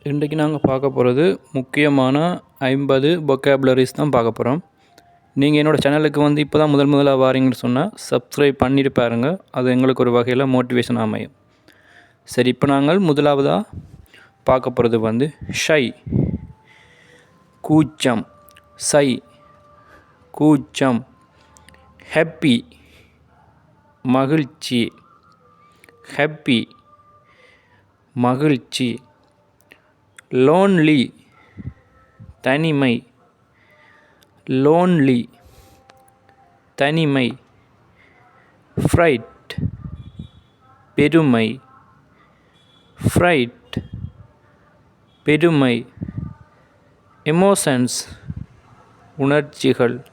இன்றைக்கி நாங்கள் பார்க்க போகிறது முக்கியமான 50 vocabularies தான் பார்க்க போகிறோம். நீங்கள் என்னோடய சேனலுக்கு வந்து இப்போ தான் முதலாக வாரீங்கன்னு சொன்னால் சப்ஸ்கிரைப் பண்ணிட்டு பாருங்கள். அது எங்களுக்கு ஒரு வகையில் மோட்டிவேஷன் அமையும். சரி, இப்போ நாங்கள் முதலாவதாக பார்க்க போகிறது வந்து ஷை, கூச்சம். சை, கூச்சம். ஹாப்பி, மகிழ்ச்சி. ஹாப்பி, மகிழ்ச்சி. லோன்லி, தனிமை. லோன்லி, தனிமை. ஃப்ரைட், பெருமை. ஃப்ரைட், பெருமை. எமோஷன்ஸ், உணர்ச்சிகள்.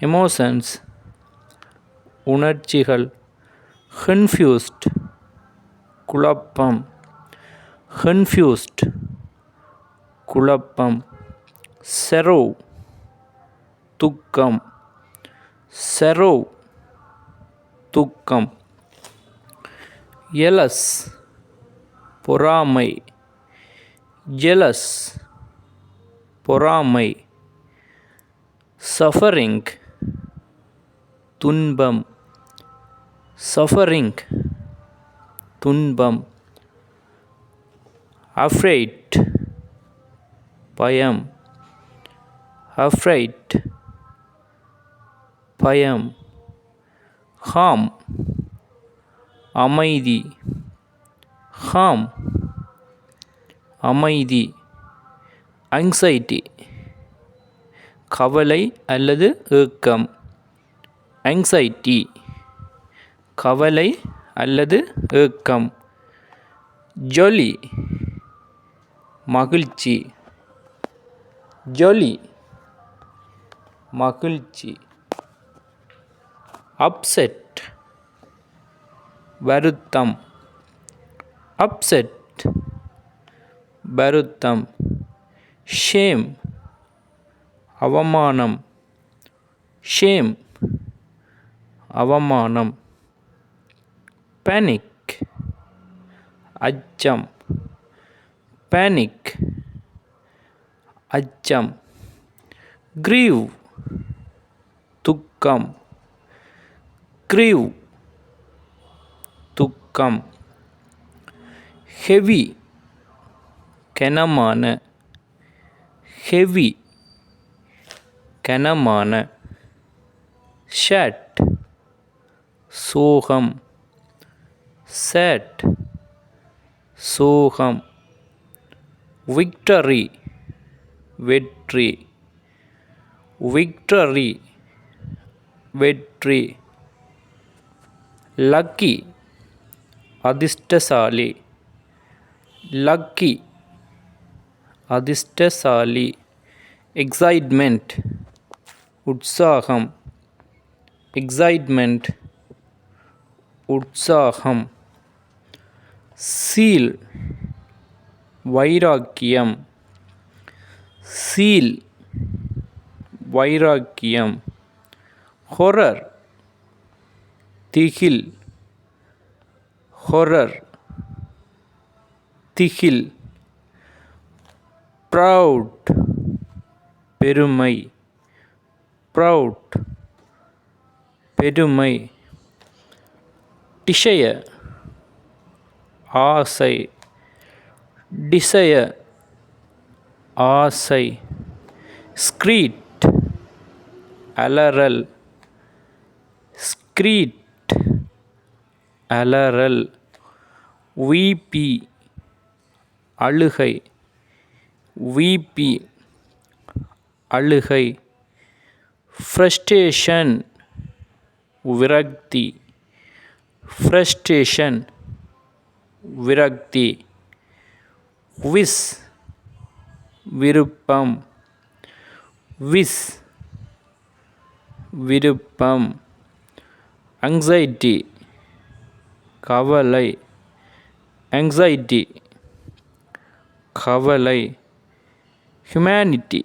எமோஷன்ஸ், உணர்ச்சிகள். கன்ஃபியூஸ்ட், குழப்பம். கன்ஃபியூஸ்ட், குழப்பம். செரோ, துக்கம். செரோ, துக்கம். எலஸ், பொறாமை. ஜெலஸ், பொறாமை. சஃபரிங், துன்பம். சஃபரிங், துன்பம். அஃப்ரைட், பயம். அஃப்ரைட், பயம். ஹாம், அமைதி. ஹாம், அமைதி. ஆங்ஸைட்டி, கவலை அல்லது ஏக்கம். ஆங்ஸைட்டி, கவலை அல்லது ஏக்கம். ஜொலி, மகிழ்ச்சி. ஜொலி, மகிழ்ச்சி. அப்செட், வருத்தம். அப்செட், வருத்தம். ஷேம், அவமானம். ஷேம், அவமானம். பேனிக், அச்சம். பேனிக், அச்சம். கிரீவ், துக்கம். கிரீவ், துக்கம். ஹெவி, கனமான. ஹெவி, கனமான. ஷேட், சோகம். சேட், சோகம். விக்டரி, வெற்றி. விக்டரி, வெற்றி. லக்கி, அதிர்ஷ்டசாலி. லக்கி, அதிர்ஷ்டசாலி. எக்ஸைட்மெண்ட், உற்சாகம். எக்ஸைட்மெண்ட், உற்சாகம். சீல், வைராக்கியம். சீல், வைராக்கியம். ஹொரர், திகில். ஹொரர், திகில். ப்ரவுட், பெருமை. ப்ரவுட், பெருமை. டிசையர், ஆசை. டிசையர், ஆசை. ஸ்க்ரீட், அலறல். ஸ்க்ரீட், அலறல். வீப்பி, அழுகை. வீப்பி, அழுகை. ஃப்ரஸ்ட்ரேஷன், விரக்தி. ஃப்ரஸ்ட்ரேஷன், விரக்தி. விஷ், விருப்பம். விஷ், விருப்பம். ஆங்ஸைட்டி, கவலை. ஆங்ஸைட்டி, கவலை. ஹியூமனிட்டி,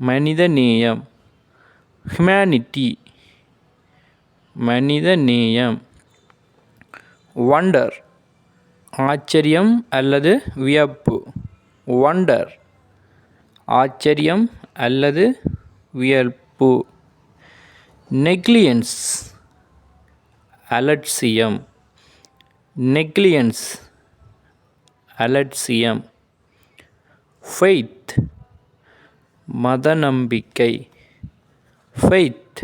மனிதநேயம். ஹியூமனிட்டி, மனிதநேயம். வண்டர், ஆச்சரியம் அல்லது வியப்பு. வண்டர். ஆச்சரியம் அல்லது வியப்பு. நெக்லியன்ஸ். அலட்சியம். நெக்லியன்ஸ். அலட்சியம். ஃபெய்த். மத நம்பிக்கை. ஃபெய்த்.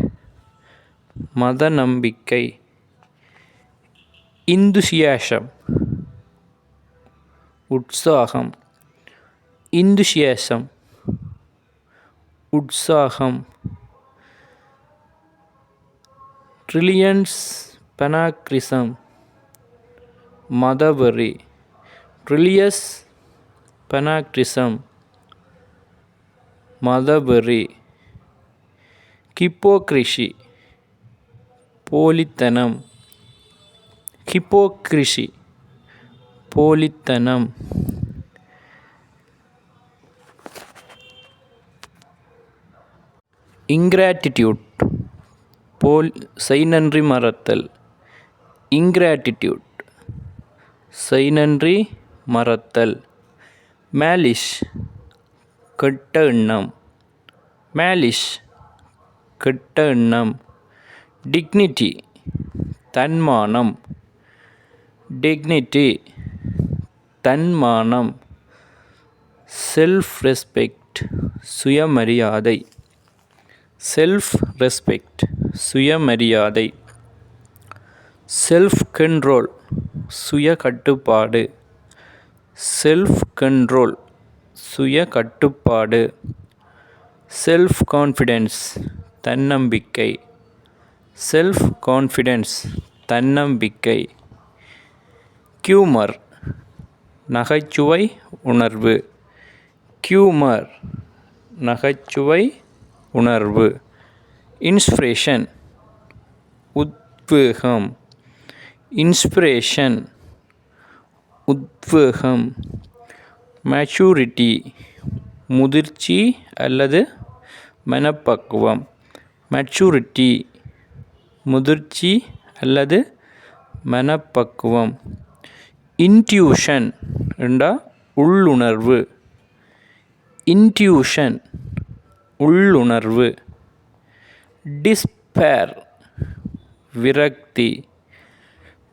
மத நம்பிக்கை. இந்துசியாசம். உற்சாகம். இந்துசியாசம். உற்சாகம். ரிலியன்ஸ் பெனாக்ரிசம். மதவெறி. ரிலியஸ் பெனாக்ரிசம். மதவெறி. ஹிப்போக்ரிசி. போலித்தனம். ஹிப்போக்ரிசி. போலித்தனம். இங்கிராட்டிடியூட். செய்நன்றி மறத்தல். இங்கிராட்டிடியூட். செய்நன்றி மறத்தல். மேலிஷ். கெட்ட எண்ணம். மேலிஷ். கெட்ட எண்ணம். டிக்னிட்டி. தன்மானம். டிக்னிட்டி. தன்மானம். Self respect. சுயமரியாதை. Self respect. சுயமரியாதை. Self control. சுய கட்டுப்பாடு. Self control. சுய கட்டுப்பாடு. Self confidence. தன்னம்பிக்கை. Self confidence. தன்னம்பிக்கை. ஹியூமர். நகைச்சுவை உணர்வு. ஹியூமர். நகைச்சுவை உணர்வு. இன்ஸ்பிரேஷன். உத்வேகம். இன்ஸ்பிரேஷன். உத்வேகம். மெச்சூரிட்டி. முதிர்ச்சி அல்லது மனப்பக்குவம். மெச்சூரிட்டி. முதிர்ச்சி அல்லது மனப்பக்குவம். இன்ட்யூஷன் என்றா உள்ளுணர்வு. இன்ட்யூஷன். உள்ளுணர்வு. டிஸ்பேர். விரக்தி.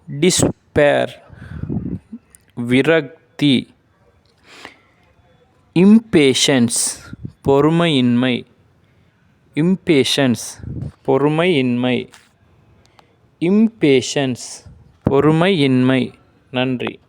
டிஸ்பேர். விரக்தி. இம்பேஷன்ஸ். பொறுமையின்மை. இம்பேஷன்ஸ். பொறுமையின்மை. இம்பேஷன்ஸ். பொறுமையின்மை. நன்றி.